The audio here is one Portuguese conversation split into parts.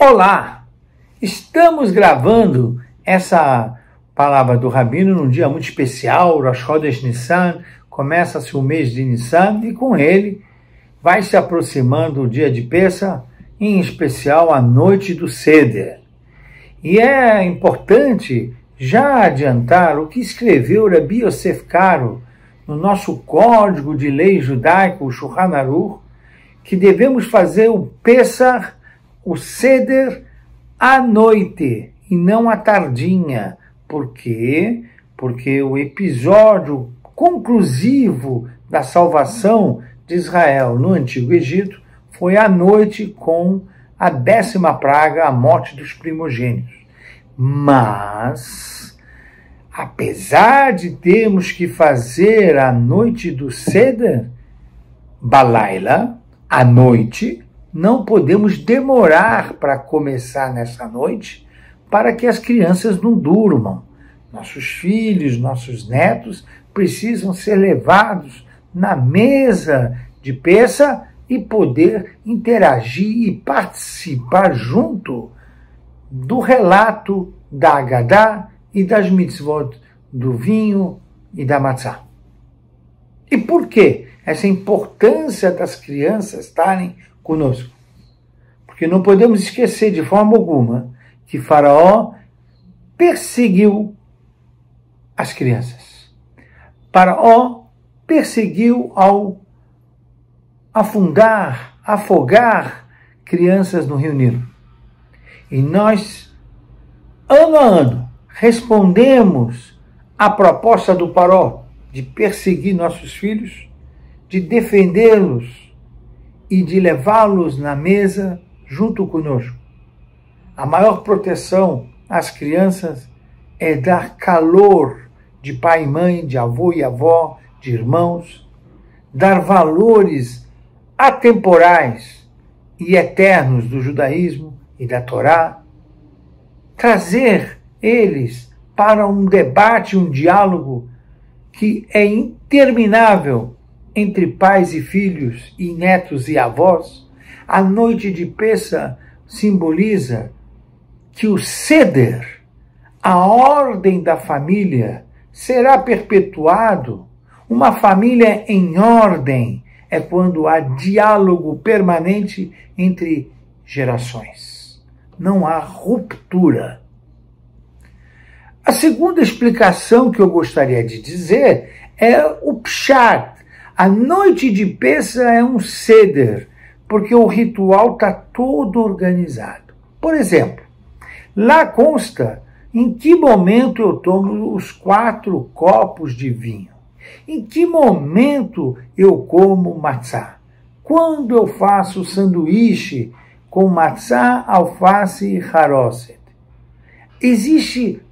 Olá! Estamos gravando essa palavra do Rabino num dia muito especial, Rosh Chodesh Nissan, começa-se o mês de Nissan e com ele vai se aproximando o dia de Pessah, em especial a noite do Seder. E é importante já adiantar o que escreveu Rabbi Yosef Karo no nosso Código de Lei Judaico, o Shulchan Aruch, que devemos fazer o Pessah, o Seder, à noite e não à tardinha. Por quê? Porque o episódio conclusivo da salvação de Israel no Antigo Egito foi à noite com a 10ª praga, a morte dos primogênitos. Mas, apesar de termos que fazer a noite do Seder, Balaila, à noite, não podemos demorar para começar nessa noite para que as crianças não durmam. Nossos filhos, nossos netos precisam ser levados na mesa de Pessah e poder interagir e participar junto do relato da Agadá e das mitzvot do vinho e da matzá. E por quê? Essa importância das crianças estarem conosco. Porque não podemos esquecer de forma alguma que Faraó perseguiu as crianças. Faraó perseguiu ao afogar crianças no Rio Nilo. E nós, ano a ano, respondemos à proposta do Faraó de perseguir nossos filhos, de defendê-los e de levá-los na mesa junto conosco. A maior proteção às crianças é dar calor de pai e mãe, de avô e avó, de irmãos, dar valores atemporais e eternos do judaísmo e da Torá, trazer eles para um debate, um diálogo que é interminável entre pais e filhos, e netos e avós. A noite de Pessah simboliza que o Seder, a ordem da família, será perpetuado. Uma família em ordem é quando há diálogo permanente entre gerações. Não há ruptura. A segunda explicação que eu gostaria de dizer é o Pshat. A noite de Pessah é um Seder, porque o ritual está todo organizado. Por exemplo, lá consta em que momento eu tomo os 4 copos de vinho, em que momento eu como matzá, quando eu faço sanduíche com matzá, alface e haroset. Existe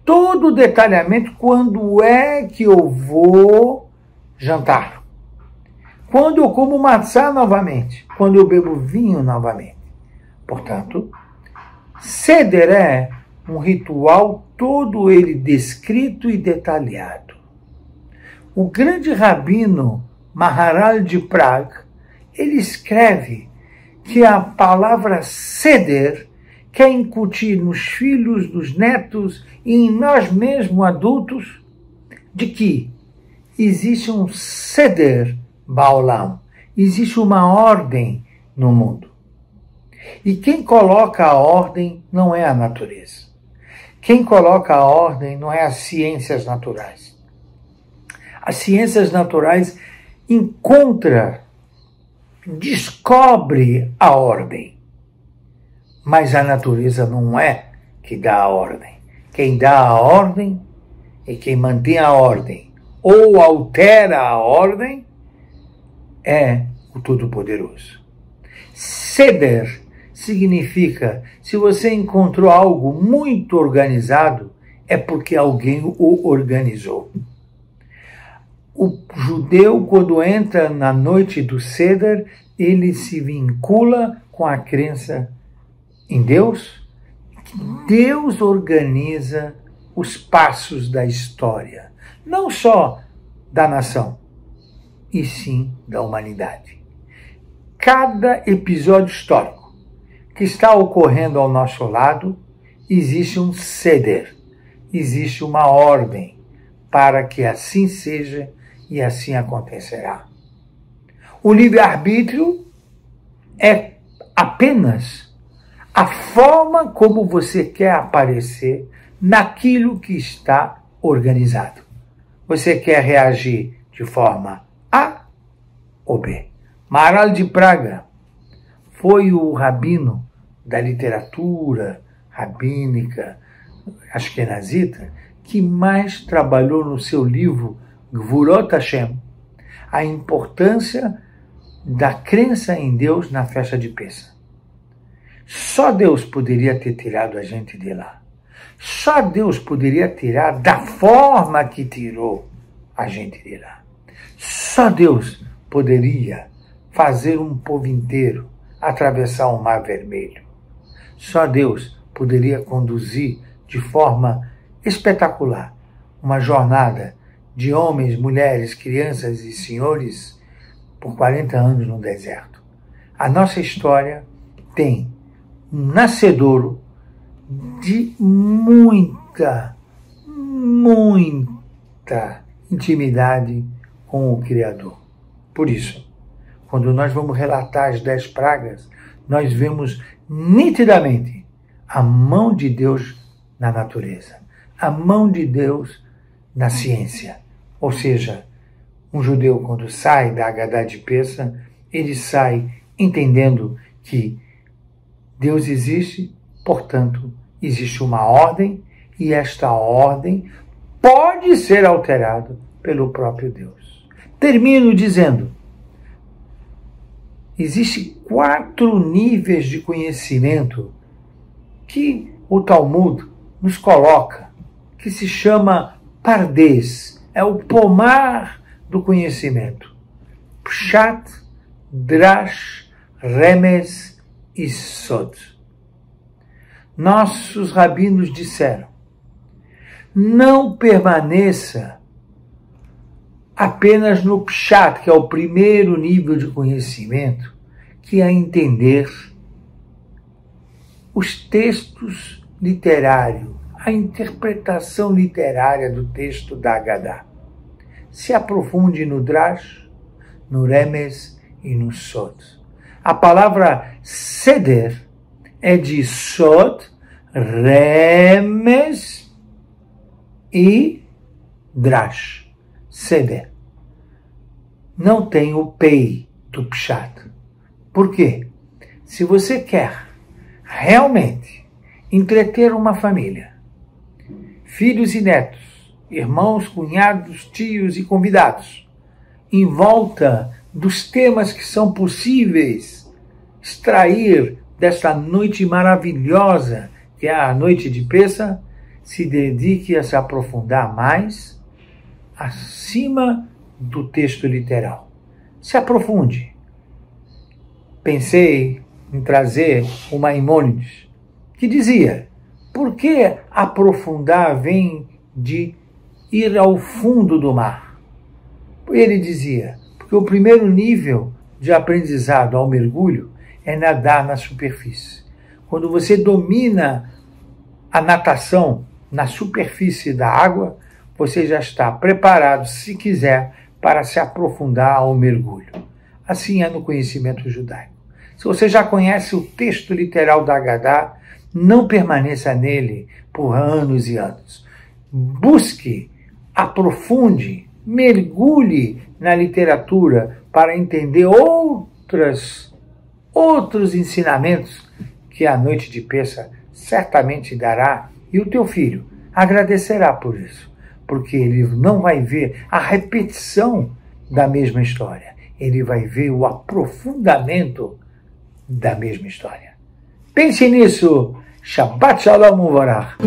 todo o detalhamento quando é que eu vou jantar, quando eu como matzá novamente, quando eu bebo vinho novamente. Portanto, Seder é um ritual todo ele descrito e detalhado. O grande rabino Maharal de Praga, ele escreve que a palavra Seder quer incutir nos filhos, nos netos e em nós mesmos adultos de que existe um Seder Baolam, existe uma ordem no mundo. E quem coloca a ordem não é a natureza. Quem coloca a ordem não é as ciências naturais. As ciências naturais descobre a ordem. Mas a natureza não é que dá a ordem. Quem dá a ordem e quem mantém a ordem ou altera a ordem é o Todo-Poderoso. Seder significa, se você encontrou algo muito organizado, é porque alguém o organizou. O judeu, quando entra na noite do Seder, ele se vincula com a crença em Deus. Deus organiza os passos da história, não só da nação, e sim da humanidade. Cada episódio histórico, que está ocorrendo ao nosso lado, existe um seder, existe uma ordem para que assim seja e assim acontecerá. O livre-arbítrio é apenas a forma como você quer aparecer naquilo que está organizado. Você quer reagir de forma A ou B. Maharal de Praga foi o rabino da literatura rabínica ashkenazita que mais trabalhou no seu livro Gvurot Hashem a importância da crença em Deus na festa de Pêssar. Só Deus poderia ter tirado a gente de lá. Só Deus poderia tirar da forma que tirou a gente de lá. Só Deus poderia fazer um povo inteiro atravessar o Mar Vermelho. Só Deus poderia conduzir de forma espetacular uma jornada de homens, mulheres, crianças e senhores por 40 anos no deserto. A nossa história tem um nascedouro de muita intimidade com o Criador. Por isso, quando nós vamos relatar as 10 pragas, nós vemos nitidamente a mão de Deus na natureza, a mão de Deus na ciência. Ou seja, um judeu, quando sai da Agadá de Pêssar, ele sai entendendo que Deus existe, portanto, existe uma ordem, e esta ordem pode ser alterada pelo próprio Deus. Termino dizendo, existem 4 níveis de conhecimento que o Talmud nos coloca, que se chama Pardes, é o pomar do conhecimento. Pshat, Drash, Remes e Sod. Nossos rabinos disseram, não permaneça apenas no Pshat, que é o primeiro nível de conhecimento, que é entender os textos literários, a interpretação literária do texto da Agadá. Se aprofunde no Drash, no Remes e no Sod. A palavra Seder é de Sod, Remes e Drash. Seder. Não tem o Pei do Pshat. Por quê? Se você quer realmente entreter uma família, filhos e netos, irmãos, cunhados, tios e convidados, em volta dos temas que são possíveis extrair desta noite maravilhosa, que é a noite de Pêssar, se dedique a se aprofundar mais acima do texto literal. Se aprofunde. Pensei em trazer o Maimônides, que dizia, por que aprofundar vem de ir ao fundo do mar? Ele dizia, porque o primeiro nível de aprendizado ao mergulho é nadar na superfície. Quando você domina a natação na superfície da água, você já está preparado, se quiser, para se aprofundar ao mergulho. Assim é no conhecimento judaico. Se você já conhece o texto literal da Agadá, não permaneça nele por anos e anos. Busque, aprofunde, mergulhe na literatura para entender outros ensinamentos que a noite de Pêssar certamente dará, e o teu filho agradecerá por isso, porque ele não vai ver a repetição da mesma história, ele vai ver o aprofundamento da mesma história. Pense nisso. Shabbat Shalom Uvarach.